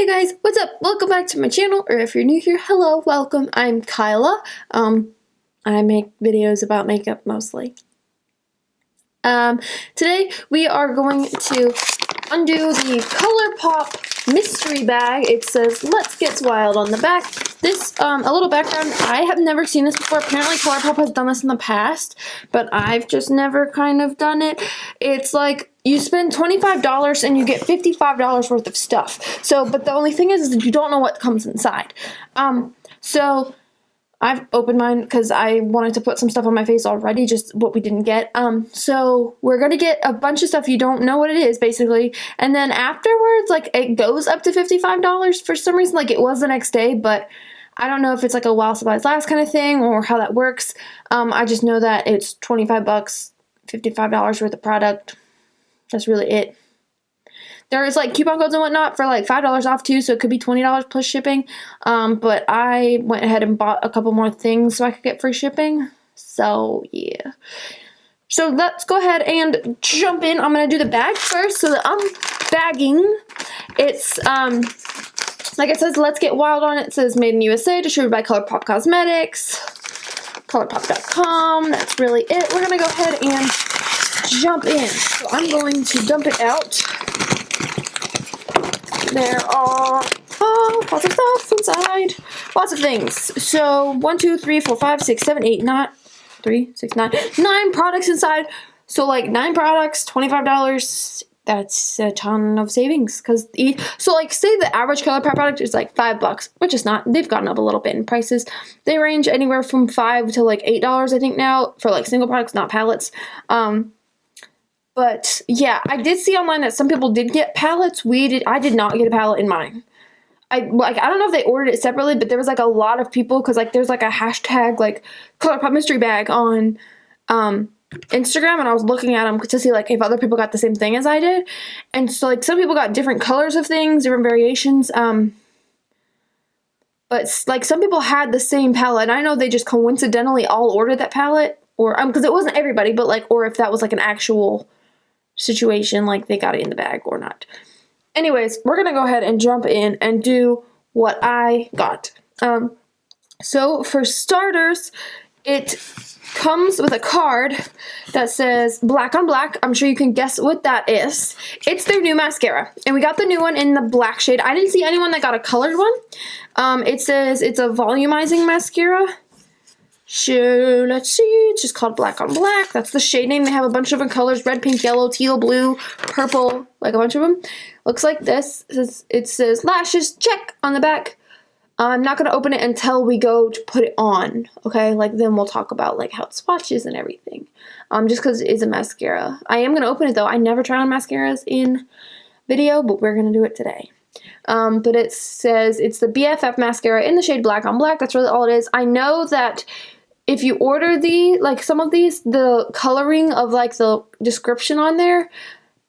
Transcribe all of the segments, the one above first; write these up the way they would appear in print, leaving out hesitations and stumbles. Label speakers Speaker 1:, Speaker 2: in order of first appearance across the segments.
Speaker 1: Hey guys, what's up? Welcome back to my channel, or if you're new here, hello, welcome. I'm Kyla. I make videos about makeup mostly. Today we are going to undo the ColourPop mystery bag. It says, "Let's Get Wild" on the back. This, a little background, I have never seen this before. Apparently ColourPop has done this in the past, but I've just never kind of done it. It's like, you spend $25 and you get $55 worth of stuff. So, but the only thing is that you don't know what comes inside. So I've opened mine because I wanted to put some stuff on my face already, just what we didn't get. So we're gonna get a bunch of stuff you don't know what it is, basically. And then afterwards, like, it goes up to $55 for some reason. Like, it was the next day, but I don't know if it's like a while supplies last kind of thing or how that works. I just know that it's 25 bucks, $55 worth of product. That's really it. There's like coupon codes and whatnot for like $5 off too, so it could be $20 plus shipping. But I went ahead and bought a couple more things so I could get free shipping. So yeah. So let's go ahead and jump in. I'm gonna do the bag first. So the bagging, it's like it says, "Let's Get Wild" on it. It says made in USA, distributed by ColourPop Cosmetics, ColourPop.com. That's really it. We're gonna go ahead and jump in. So I'm going to dump it out. There are lots of stuff inside. Lots of things. So 1, 2, 3, 4, 5, 6, 7, 8, 9, 3, 6, 9. 9 products inside. So like 9 products, $25. That's a ton of savings. So like, say the average ColourPop product is like $5, which is not. They've gotten up a little bit in prices. They range anywhere from $5 to like $8, I think now, for like single products, not palettes. But yeah, I did see online that some people did get palettes. I did not get a palette in mine. I don't know if they ordered it separately, but there was like a lot of people, because like there's like a hashtag like ColourPop mystery bag on Instagram, and I was looking at them to see like if other people got the same thing as I did. And so like some people got different colors of things, different variations. But like some people had the same palette, and I know they just coincidentally all ordered that palette, or because it wasn't everybody, but like, or if that was like an actual situation, like they got it in the bag or not. Anyways, we're gonna go ahead and jump in and do what I got. So for starters, it comes with a card that says black on black. I'm sure you can guess what that is. It's their new mascara, and we got the new one in the black shade. I didn't see anyone that got a colored one. It says it's a volumizing mascara. So let's see, it's just called Black on Black. That's the shade name. They have a bunch of different colors: red, pink, yellow, teal, blue, purple, like a bunch of them. Looks like this. It says lashes, check, on the back. I'm not going to open it until we go to put it on, okay? Like, then we'll talk about like how it swatches and everything. Just because it is a mascara. I am going to open it though. I never try on mascaras in video, but we're going to do it today. But it says it's the BFF mascara in the shade Black on Black. That's really all it is. I know that if you order some of these, the coloring of like the description on there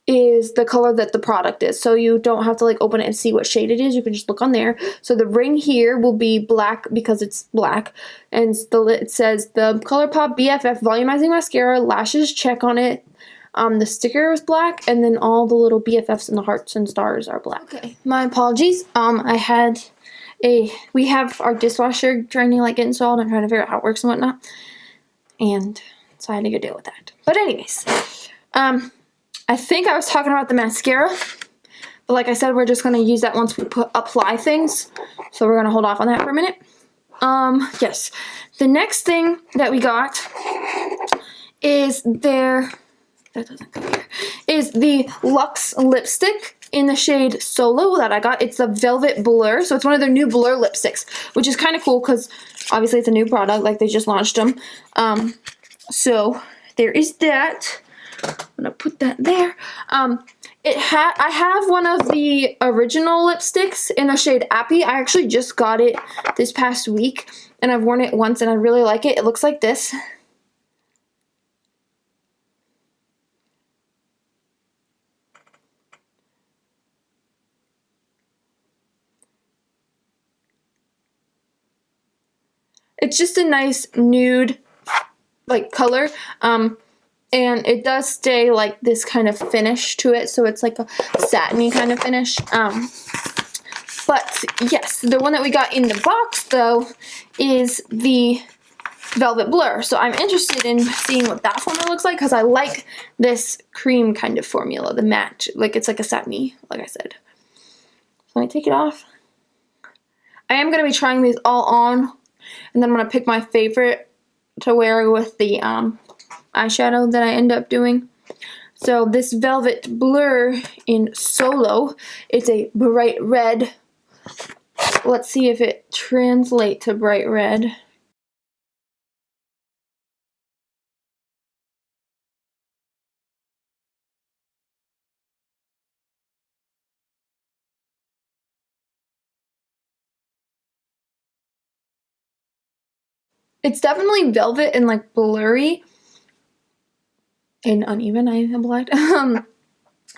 Speaker 1: is the color that the product is. So you don't have to like open it and see what shade it is. You can just look on there. So the ring here will be black because it's black. And it says the ColourPop BFF Volumizing Mascara, lashes, check on it. The sticker is black, and then all the little BFFs and the hearts and stars are black. Okay, my apologies. We have our dishwasher trying to like get installed. I'm trying to figure out how it works and whatnot. And so I had to go deal with that. But anyways, I think I was talking about the mascara. But like I said, we're just going to use that once we apply things. So we're going to hold off on that for a minute. Yes. The next thing that we got is is the Luxe lipstick in the shade Solo that I got. It's a Velvet Blur, so it's one of their new blur lipsticks, which is kind of cool because obviously it's a new product, like they just launched them. So there is that. I'm gonna put that there. I have one of the original lipsticks in the shade Appy. I actually just got it this past week, and I've worn it once, and I really like it. It looks like this. It's just a nice nude like color, and it does stay like this kind of finish to it, so it's like a satiny kind of finish. But yes, the one that we got in the box though is the Velvet Blur. So I'm interested in seeing what that formula looks like because I like this cream kind of formula, the matte. Like it's like a satiny, like I said. So let me take it off. I am going to be trying these all on, and then I'm going to pick my favorite to wear with the eyeshadow that I end up doing. So this Velvet Blur in Solo, it's a bright red. Let's see if it translates to bright red. It's definitely velvet and like blurry and uneven, I implied.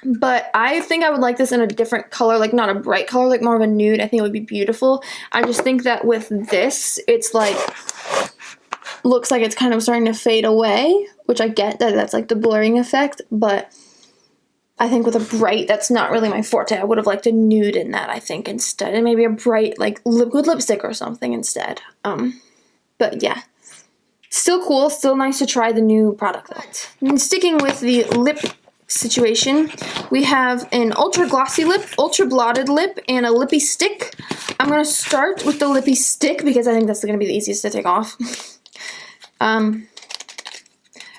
Speaker 1: But I think I would like this in a different color, like not a bright color, like more of a nude. I think it would be beautiful. I just think that with this, it's like, looks like it's kind of starting to fade away, which I get that that's like the blurring effect, but I think with a bright, that's not really my forte. I would have liked a nude in that, I think, instead, and maybe a bright, like, liquid lipstick or something instead. But yeah. Still cool, still nice to try the new product though. And sticking with the lip situation, we have an ultra glossy lip, ultra blotted lip, and a lippy stick. I'm going to start with the lippy stick because I think that's going to be the easiest to take off. And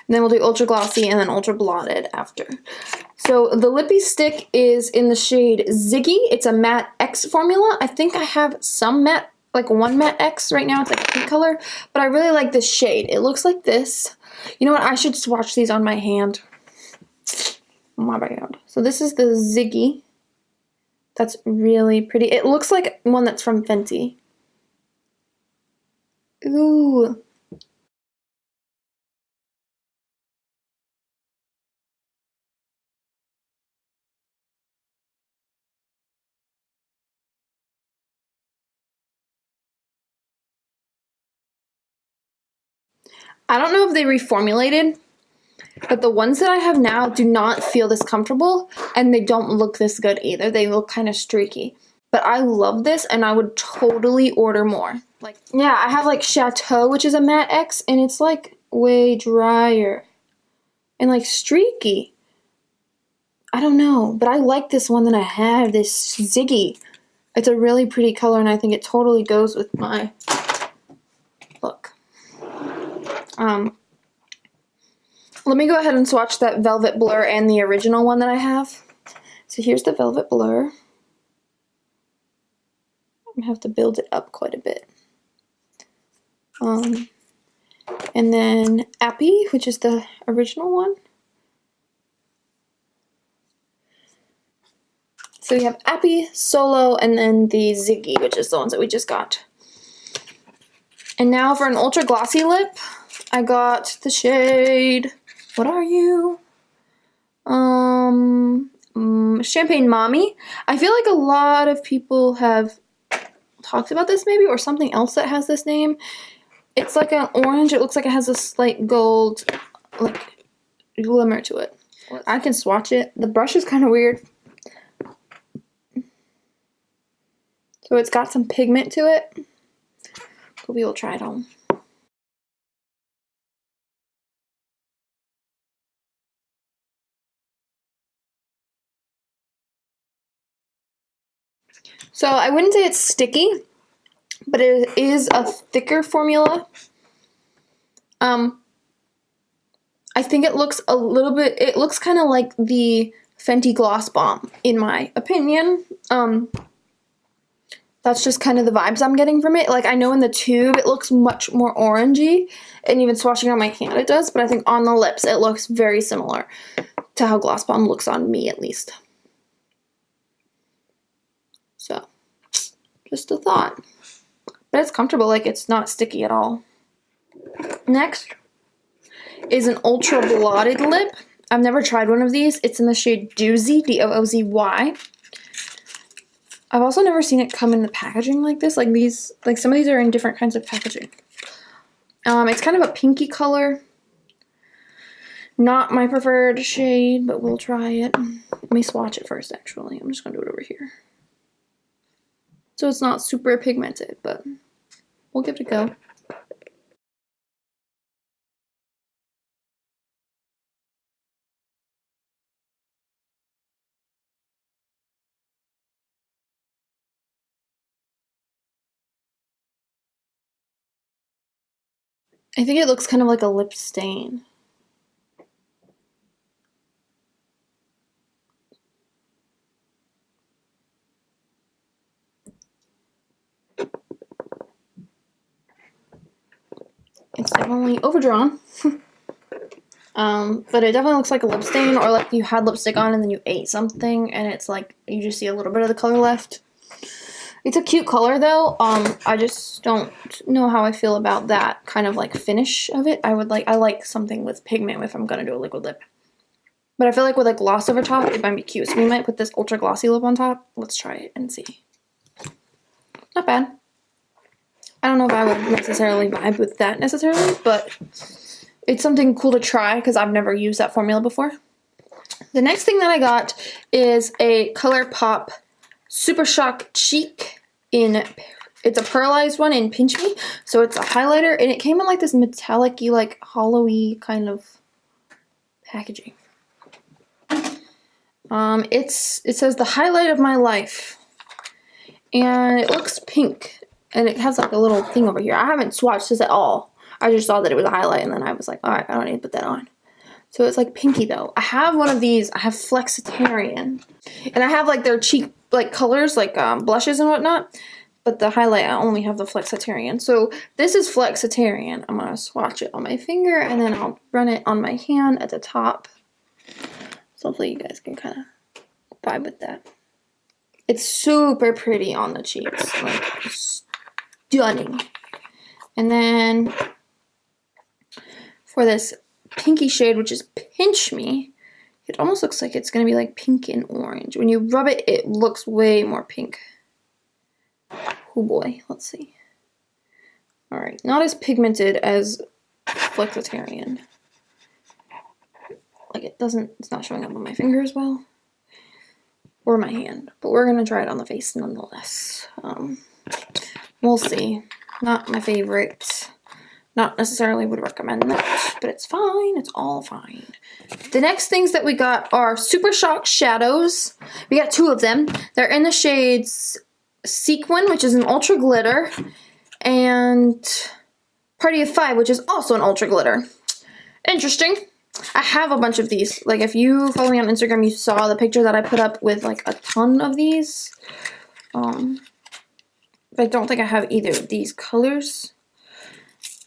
Speaker 1: then we'll do ultra glossy and then ultra blotted after. So the lippy stick is in the shade Ziggy. It's a matte X formula. I think I have some matte, like one matte X right now. It's like a pink color, but I really like this shade. It looks like this. You know what? I should swatch these on my hand. My bad. So this is the Ziggy. That's really pretty. It looks like one that's from Fenty. Ooh. I don't know if they reformulated, but the ones that I have now do not feel this comfortable, and they don't look this good either. They look kind of streaky. But I love this, and I would totally order more. Like, yeah, I have like Chateau, which is a matte X, and it's like way drier and like streaky. I don't know, but I like this one that I have, this Ziggy. It's a really pretty color, and I think it totally goes with my look. Let me go ahead and swatch that Velvet Blur and the original one that I have. So here's the Velvet Blur. I'm gonna have to build it up quite a bit. And then Appy, which is the original one. So we have Appy, Solo, and then the Ziggy, which is the ones that we just got. And now for an ultra glossy lip, I got the shade, what are you? Champagne Mommy. I feel like a lot of people have talked about this maybe, or something else that has this name. It's like an orange. It looks like it has a slight gold, like, glimmer to it. I can swatch it. The brush is kind of weird. So it's got some pigment to it. But we will try it on. So I wouldn't say it's sticky, but it is a thicker formula. I think it looks a little bit, it looks kind of like the Fenty Gloss Bomb, in my opinion. That's just kind of the vibes I'm getting from it. Like, I know in the tube it looks much more orangey, and even swatching on my hand it does, but I think on the lips it looks very similar to how Gloss Bomb looks on me, at least. So, just a thought. But it's comfortable, like it's not sticky at all. Next is an ultra blotted lip. I've never tried one of these. It's in the shade Doozy, D-O-O-Z-Y. I've also never seen it come in the packaging like this. Like these, like some of these are in different kinds of packaging. It's kind of a pinky color. Not my preferred shade, but we'll try it. Let me swatch it first, actually. I'm just going to do it over here. So it's not super pigmented, but we'll give it a go. I think it looks kind of like a lip stain. It's definitely overdrawn. But it definitely looks like a lip stain, or like you had lipstick on and then you ate something and it's like you just see a little bit of the color left. It's a cute color though. I just don't know how I feel about that kind of like finish of it. I like something with pigment if I'm gonna do a liquid lip. But I feel like with a gloss over top, it might be cute. So we might put this ultra glossy lip on top. Let's try it and see. Not bad. I don't know if I would necessarily vibe with that necessarily, but it's something cool to try because I've never used that formula before. The next thing that I got is a ColourPop Super Shock Cheek it's a pearlized one in Pinch Me. So it's a highlighter and it came in like this metallic-y, like hollowy kind of packaging. It says the highlight of my life, and it looks pink, and it has like a little thing over here. I haven't swatched this at all. I just saw that it was a highlight, and then I was like, all right, I don't need to put that on. So it's like pinky though. I have one of these. I have Flexitarian, and I have like their cheek like colors, like blushes and whatnot. But the highlight, I only have the Flexitarian. So this is Flexitarian. I'm gonna swatch it on my finger, and then I'll run it on my hand at the top. So hopefully you guys can kind of vibe with that. It's super pretty on the cheeks, like stunning. And then for this pinky shade, which is Pinch Me, it almost looks like it's gonna be like pink and orange. When you rub it, it looks way more pink. Oh boy, let's see. All right, not as pigmented as Flexitarian. Like it's not showing up on my finger as well, or my hand, but we're gonna try it on the face nonetheless. We'll see. Not my favorite. Not necessarily would recommend that, but it's fine. It's all fine. The next things that we got are Super Shock shadows. We got 2 of them. They're in the shades Sequin, which is an ultra glitter, and Party of 5, which is also an ultra glitter. Interesting. I have a bunch of these. Like, if you follow me on Instagram, you saw the picture that I put up with, like, a ton of these. But I don't think I have either of these colors.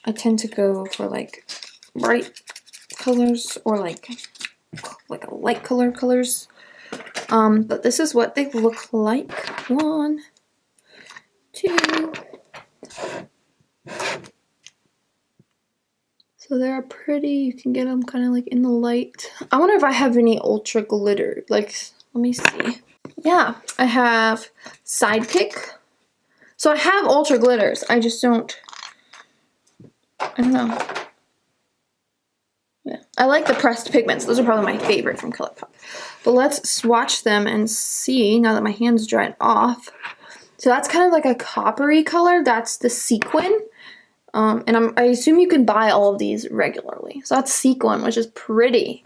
Speaker 1: I tend to go for, like, bright colors or, like a light colors. But this is what they look like. 1, 2... So they're pretty. You can get them kind of like in the light. I wonder if I have any ultra glitter. Like, let me see. Yeah, I have Sidekick. So I have ultra glitters. I just don't. I don't know. Yeah, I like the pressed pigments. Those are probably my favorite from ColourPop. But let's swatch them and see now that my hand's dried off. So that's kind of like a coppery color. That's the Sequin. And I assume you can buy all of these regularly. So that's Sequin, which is pretty.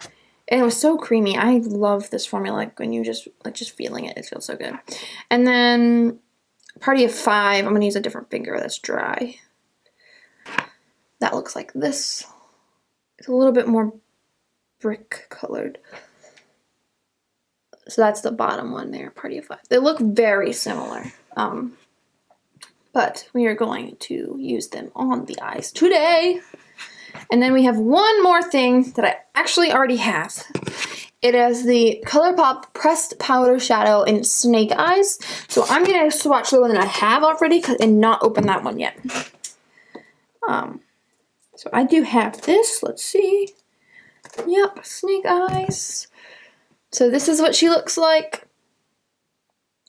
Speaker 1: And it was so creamy. I love this formula. Like when you just feeling it, it feels so good. And then Party of 5, I'm gonna use a different finger that's dry. That looks like this. It's a little bit more brick colored. So that's the bottom one there, Party of 5. They look very similar. But we are going to use them on the eyes today. And then we have one more thing that I actually already have. It is the ColourPop Pressed Powder Shadow in Snake Eyes. So I'm going to swatch the one that I have already and not open that one yet. So I do have this. Let's see. Yep, Snake Eyes. So this is what she looks like.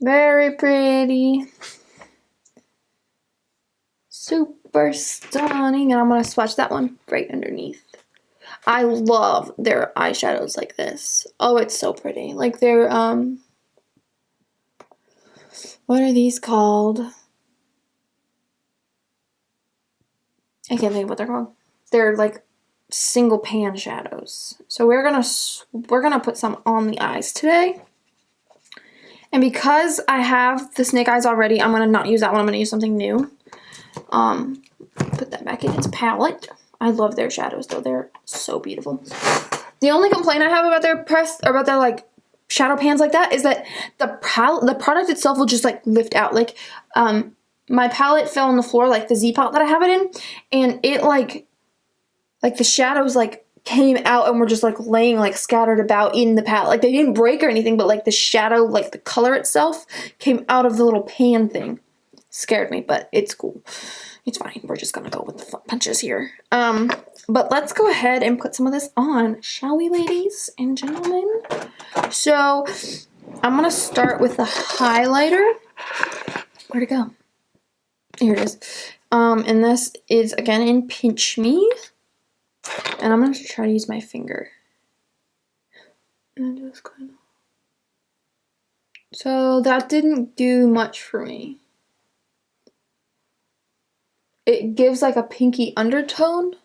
Speaker 1: Very pretty. Super stunning. And I'm going to swatch that one right underneath. I love their eyeshadows like this. Oh, it's so pretty. Like they're, What are these called? I can't think of what they're called. They're like single pan shadows. So we're gonna put some on the eyes today. And because I have the snake eyes already, I'm gonna not use that one. I'm gonna use something new. Put that back in its palette. I love their shadows though. They're so beautiful. The only complaint I have about their like shadow pans like that is that the product itself will just like lift out. Like my palette fell on the floor, like the Z palette that I have it in, and it like the shadows like came out and were just like laying like scattered about in the palette. Like they didn't break or anything, but like the shadow, like the color itself came out of the little pan thing. Scared me, but it's cool. It's fine. We're just gonna go with the punches here. But let's go ahead and put some of this on, shall we, ladies and gentlemen? So I'm gonna start with the highlighter. Where'd it go? Here it is. And this is again in Pinch Me. And I'm gonna try to use my finger. And just kind of. So that didn't do much for me. It gives like a pinky undertone,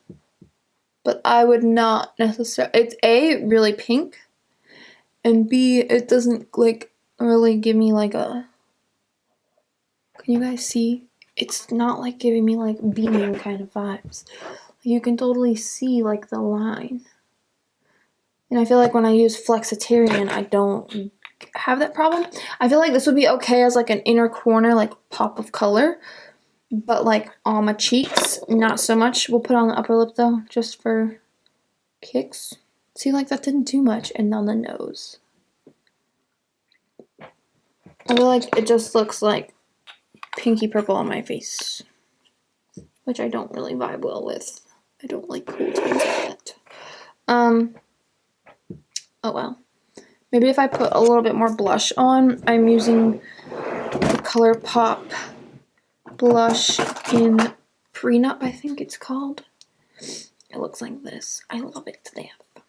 Speaker 1: but I would not necessarily. It's A, really pink, and B, it doesn't like really give me like a. Can you guys see? It's not like giving me like beaming kind of vibes. You can totally see like the line. And I feel like when I use Flexitarian, I don't have that problem. I feel like this would be okay as like an inner corner, like pop of color. But like on my cheeks, not so much. We'll put on the upper lip though, just for kicks. See, like that didn't do much. And on the nose. I feel like it just looks like pinky purple on my face. Which I don't really vibe well with. I don't like cool tones like that. Oh well. Maybe if I put a little bit more blush on, I'm using the ColourPop blush in Prenup, I think it's called. It looks like this. I love it to death.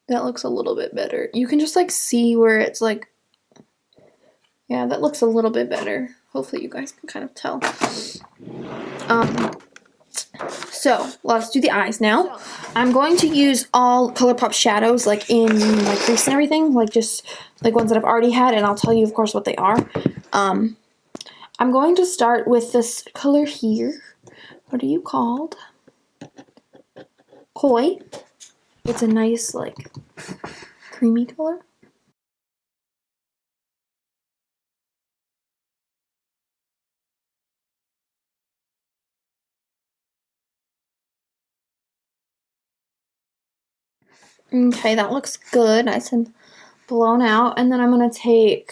Speaker 1: That looks a little bit better. You can just like see where it's like, yeah, that looks a little bit better. Hopefully you guys can kind of tell. So let's do the eyes now. I'm going to use all ColourPop shadows like in my crease and everything, like just like ones that I've already had, and I'll tell you of course what they are. I'm going to start with this color here. What are you called? Koi. It's a nice like creamy color. Okay, that looks good, nice and blown out. And then I'm gonna take,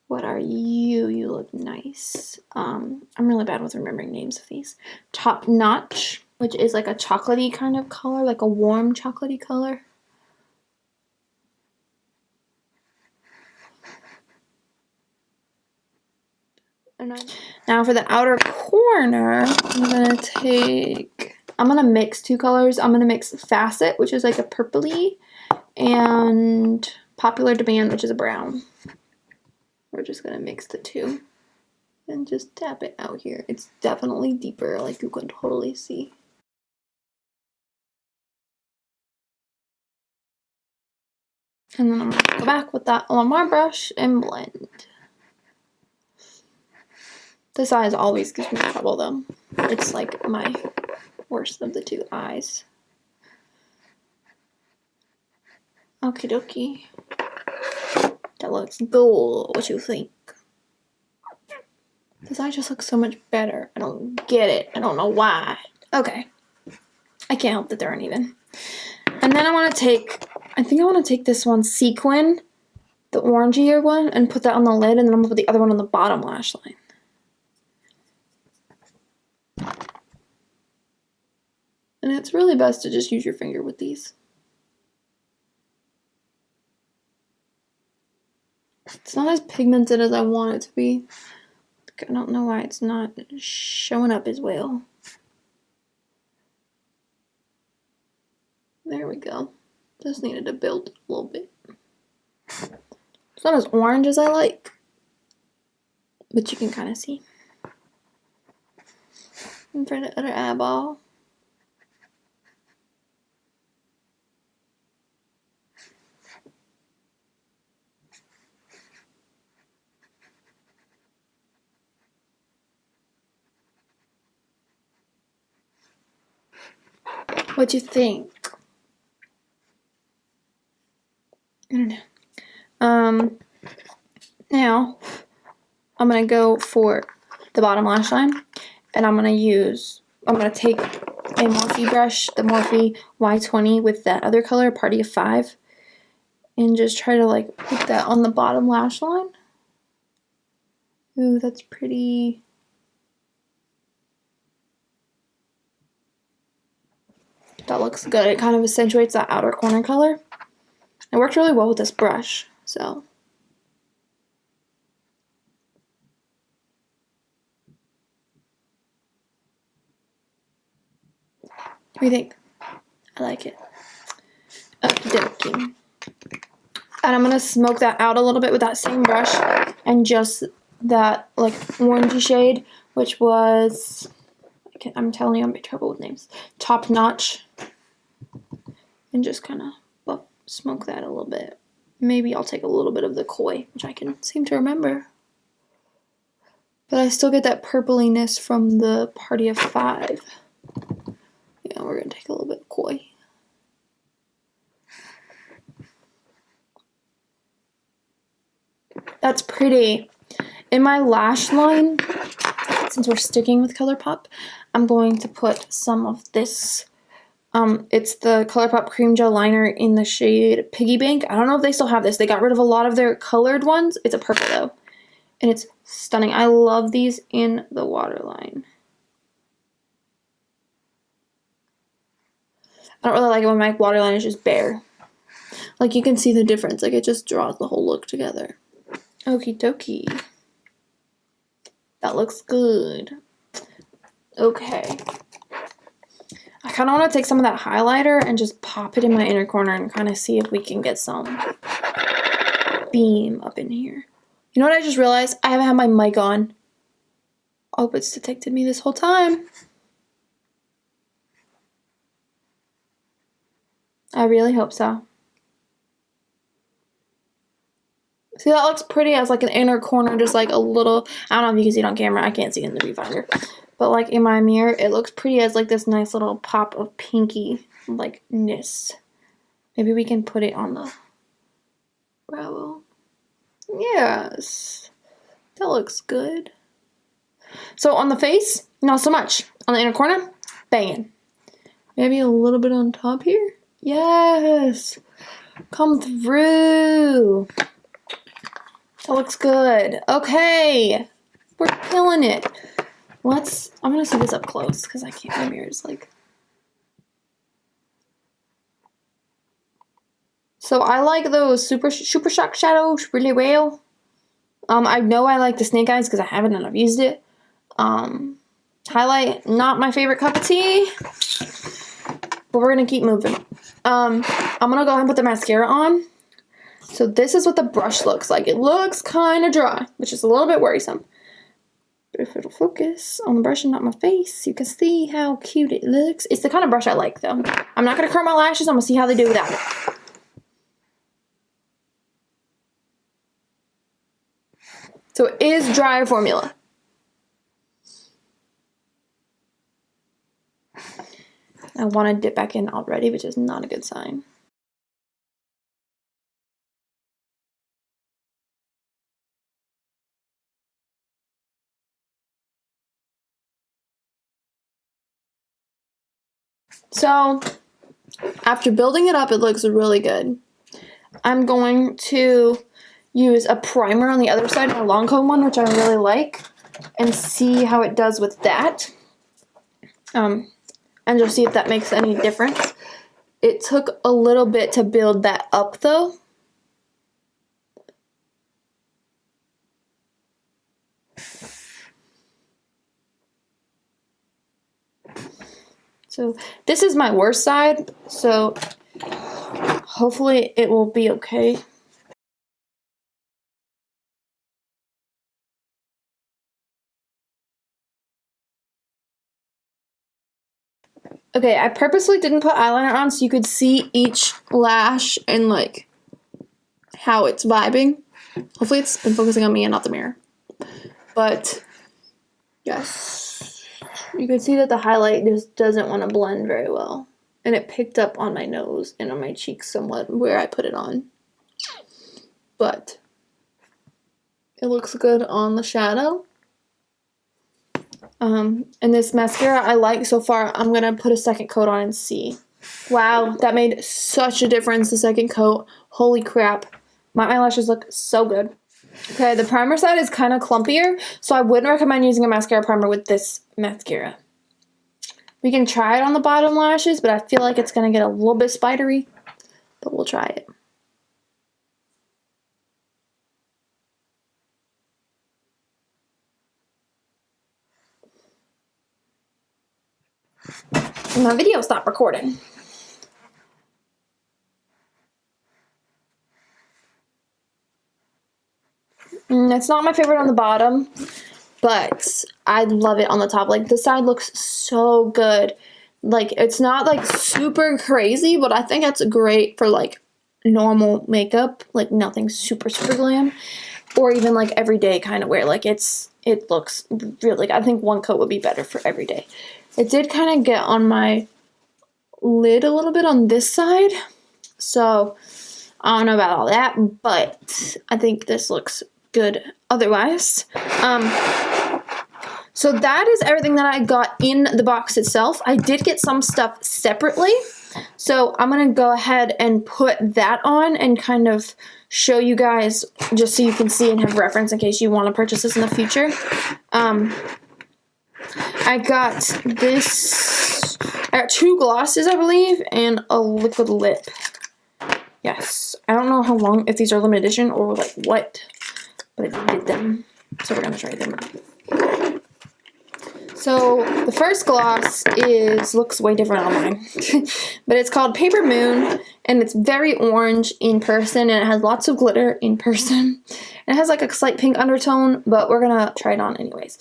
Speaker 1: what are you? You look nice. I'm really bad with remembering names of these. Top Notch, which is like a chocolatey kind of color, like a warm chocolatey color. Now for the outer corner, I'm gonna mix two colors. I'm gonna mix Facet, which is like a purpley, and Popular Demand, which is a brown. We're just gonna mix the two and just tap it out here. It's definitely deeper, like you can totally see. And then I'm gonna go back with that Lamar brush and blend. This eye always gives me trouble though. It's like my worst of the two eyes. Okie dokie. That looks good. What you think? This eye just looks so much better. I don't get it. I don't know why. Okay. I can't help that they're uneven. And then I think I want to take this one, Sequin, the orangier one, and put that on the lid, and then I'm going to put the other one on the bottom lash line. And it's really best to just use your finger with these. It's not as pigmented as I want it to be. I don't know why it's not showing up as well. There we go. Just needed to build a little bit. It's not as orange as I like, but you can kind of see. And for the other eyeball. What do you think? I don't know. Now I'm gonna go for the bottom lash line, and I'm gonna take a Morphe brush, the Morphe Y20 with that other color, Party of 5, and just try to like put that on the bottom lash line. Ooh, that's pretty. That looks good. It kind of accentuates that outer corner color. It worked really well with this brush, so. What do you think? I like it. Okie dokie. And I'm gonna smoke that out a little bit with that same brush and just that like orangey shade, which was, I'm telling you, I'm in trouble with names. Top Notch. And just kind of smoke that a little bit. Maybe I'll take a little bit of the Koi, which I can seem to remember. But I still get that purpliness from the Party of 5. Yeah, we're gonna take a little bit of Koi. That's pretty. In my lash line, since we're sticking with ColourPop, I'm going to put some of this. It's the ColourPop Cream Gel Liner in the shade Piggy Bank. I don't know if they still have this. They got rid of a lot of their colored ones. It's a purple though. And it's stunning. I love these in the waterline. I don't really like it when my waterline is just bare. Like you can see the difference. Like it just draws the whole look together. Okie dokie. That looks good. Okay. I kind of want to take some of that highlighter and just pop it in my inner corner and kind of see if we can get some beam up in here. You know what I just realized? I haven't had my mic on. I hope it's detected me this whole time. I really hope so. See, that looks pretty as like an inner corner, just like a little, I don't know if you can see it on camera. I can't see it in the viewfinder. But like in my mirror, it looks pretty as like this nice little pop of pinky like-ness. Maybe we can put it on the brow. Yes. That looks good. So on the face, not so much. On the inner corner, banging. Maybe a little bit on top here. Yes. Come through. That looks good. Okay. We're killing it. I'm gonna see this up close because I can't, my mirror's like. So I like those Super Shock shadows really well. I know I like the snake eyes because I haven't and I've used it. Highlight, not my favorite cup of tea. But we're gonna keep moving. I'm gonna go ahead and put the mascara on. So this is what the brush looks like. It looks kind of dry, which is a little bit worrisome. But if it'll focus on the brush and not my face, you can see how cute it looks. It's the kind of brush I like, though. I'm not going to curl my lashes. I'm going to see how they do without it. So it is dry formula. I want to dip back in already, which is not a good sign. So, after building it up, it looks really good. I'm going to use a primer on the other side, my long comb one, which I really like, and see how it does with that. And just see if that makes any difference. It took a little bit to build that up, though. So this is my worst side, so hopefully it will be okay. Okay, I purposely didn't put eyeliner on so you could see each lash and like how it's vibing. Hopefully it's been focusing on me and not the mirror. But yes, you can see that the highlight just doesn't want to blend very well. And it picked up on my nose and on my cheeks somewhat where I put it on. But it looks good on the shadow. And this mascara I like so far. I'm going to put a second coat on and see. Wow, that made such a difference, the second coat. Holy crap. My eyelashes look so good. Okay, the primer side is kind of clumpier, so I wouldn't recommend using a mascara primer with this mascara. We can try it on the bottom lashes, but I feel like it's going to get a little bit spidery, but we'll try it. And my video stopped recording. It's not my favorite on the bottom, but I love it on the top. Like, this side looks so good. Like, it's not like super crazy, but I think it's great for like normal makeup, like nothing super glam, or even like everyday kind of wear. Like, it looks really good. I think one coat would be better for everyday. It did kind of get on my lid a little bit on this side, so I don't know about all that, but I think this looks good otherwise. So that is everything that I got in the box itself. I did get some stuff separately, so I'm gonna go ahead and put that on and kind of show you guys just so you can see and have reference in case you want to purchase this in the future. I got two glosses, I believe, and a liquid lip. Yes, I don't know how long, if these are limited edition or like what, but I did get them, so we're gonna try them. So the first gloss looks way different on mine, but it's called Paper Moon, and it's very orange in person, and it has lots of glitter in person. And it has like a slight pink undertone, but we're gonna try it on anyways.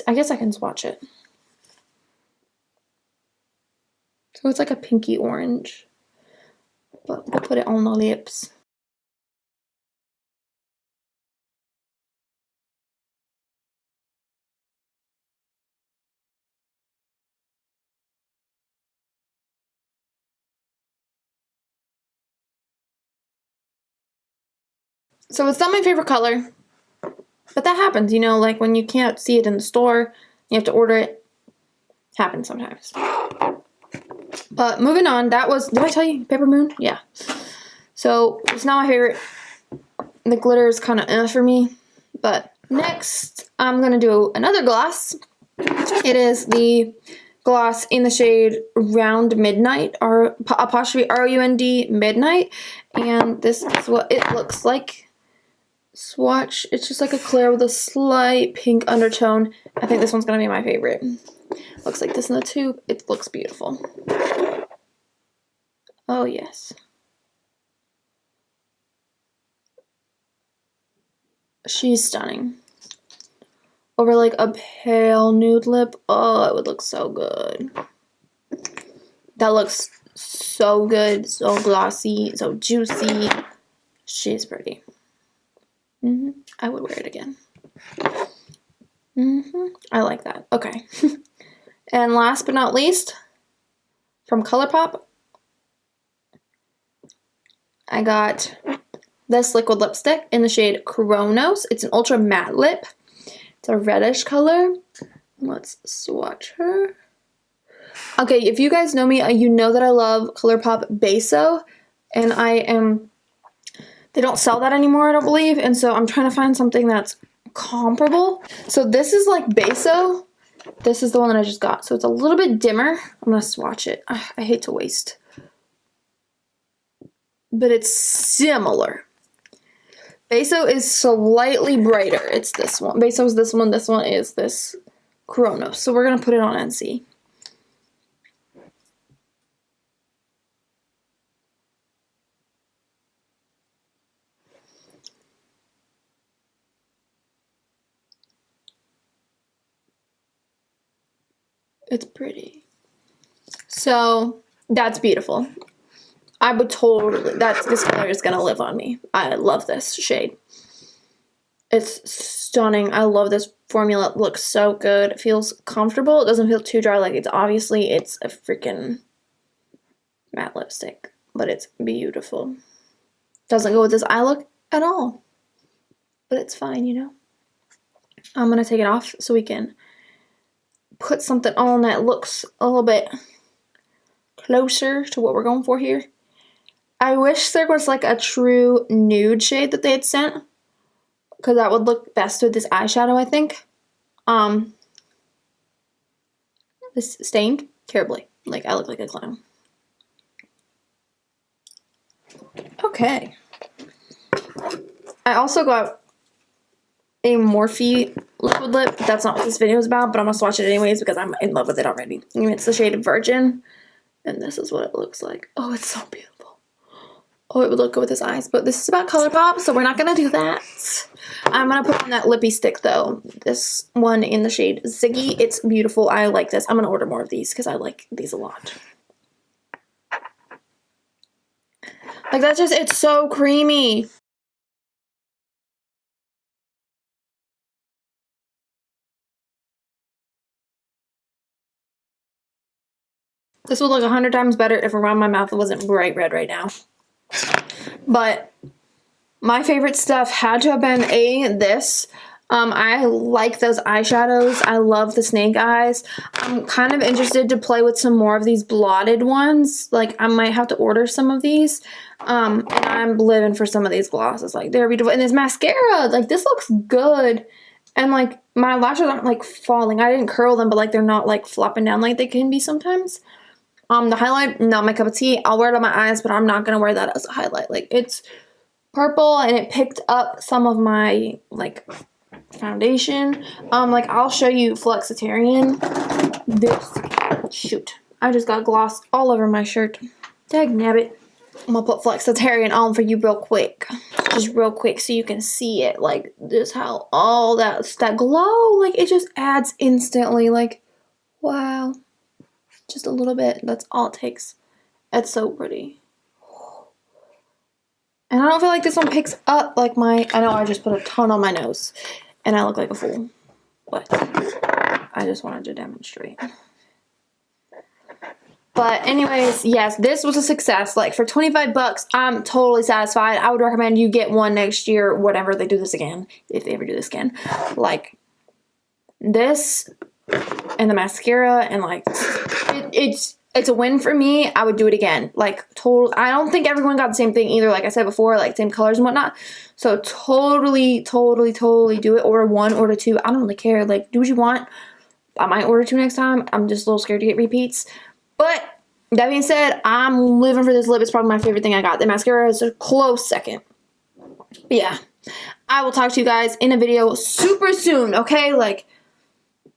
Speaker 1: I guess I can swatch it. So it's like a pinky orange, but we'll put it on the lips. So it's not my favorite color, but that happens, you know, like when you can't see it in the store, you have to order it. Happens sometimes. But moving on, that was, did I tell you, Paper Moon? Yeah. So it's not my favorite. The glitter is kind of for me. But next, I'm going to do another gloss. It is the gloss in the shade Round Midnight, or apostrophe R-U-N-D Midnight. And this is what it looks like. Swatch. It's just like a clear with a slight pink undertone. I think this one's going to be my favorite. Looks like this in the tube. It looks beautiful. Oh, yes. She's stunning. Over like a pale nude lip. Oh, it would look so good. That looks so good. So glossy. So juicy. She's pretty. I would wear it again. I like that. Okay. And last but not least, from ColourPop, I got this liquid lipstick in the shade Chronos. It's an ultra matte lip. It's a reddish color. Let's swatch her. Okay, if you guys know me, you know that I love ColourPop Beso, and they don't sell that anymore, I don't believe, and so I'm trying to find something that's comparable. So this is like Beso. This is the one that I just got. So it's a little bit dimmer. I'm going to swatch it. I hate to waste. But it's similar. Beso is slightly brighter. It's this one. Beso is this one. This one is this Chronos. So we're going to put it on and see. It's pretty. So that's beautiful. I would totally, this color is gonna live on me. I love this shade. It's stunning. I love this formula. It looks so good. It feels comfortable. It doesn't feel too dry. Like, it's obviously, it's a freaking matte lipstick, but it's beautiful. Doesn't go with this eye look at all, but it's fine, you know. I'm gonna take it off so we can put something on that looks a little bit closer to what we're going for here. I wish there was like a true nude shade that they had sent, because that would look best with this eyeshadow, I think. This stained terribly. Like, I look like a clown. Okay. I also got a Morphe liquid lip. That's not what this video is about, but I'm gonna swatch it anyways because I'm in love with it already. And it's the shade Virgin, and this is what it looks like. Oh, it's so beautiful. Oh, it would look good with his eyes, but this is about ColourPop, so we're not gonna do that. I'm gonna put on that lippy stick though. This one in the shade Ziggy. It's beautiful. I like this. I'm gonna order more of these because I like these a lot. Like, that's just, it's so creamy. This would look 100 times better if around my mouth wasn't bright red right now. But my favorite stuff had to have been this. I like those eyeshadows. I love the snake eyes. I'm kind of interested to play with some more of these blotted ones. Like, I might have to order some of these. And I'm living for some of these glosses. Like, they're beautiful. And this mascara, like, this looks good. And, like, my lashes aren't, like, falling. I didn't curl them, but, like, they're not, like, flopping down like they can be sometimes. The highlight, not my cup of tea. I'll wear it on my eyes, but I'm not going to wear that as a highlight. Like, it's purple, and it picked up some of my, like, foundation. Like, I'll show you Flexitarian. This, shoot. I just got gloss all over my shirt. Dagnabbit. I'm going to put Flexitarian on for you real quick. Just real quick so you can see it. Like, just how all that glow, like, it just adds instantly. Like, wow. Just a little bit. That's all it takes. It's so pretty. And I don't feel like this one picks up like my... I know I just put a ton on my nose. And I look like a fool. But I just wanted to demonstrate. But anyways, yes, this was a success. Like, for 25 bucks, I'm totally satisfied. I would recommend you get one next year, whenever they do this again. If they ever do this again. Like, this... and the mascara, and like it's a win for me. I would do it again. Like, total. I don't think everyone got the same thing either, like I said before, like same colors and whatnot. So totally do it. Order one, order two. I don't really care. Like, do what you want. I might order two next time. I'm just a little scared to get repeats. But that being said, I'm living for this lip. It's probably my favorite thing I got. The mascara is a close second. But yeah, I will talk to you guys in a video super soon. Okay, like,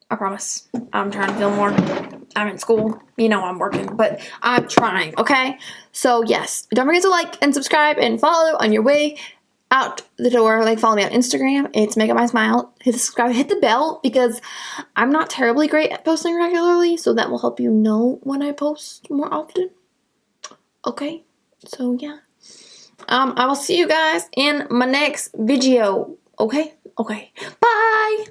Speaker 1: I promise. I'm trying to film more. I'm in school. You know I'm working. But I'm trying, okay? So, yes. Don't forget to like and subscribe and follow on your way out the door. Like, follow me on Instagram. It's Make Up My Smile. Hit the subscribe. Hit the bell, because I'm not terribly great at posting regularly. So, that will help you know when I post more often. Okay? So, yeah. I will see you guys in my next video. Okay? Okay. Bye!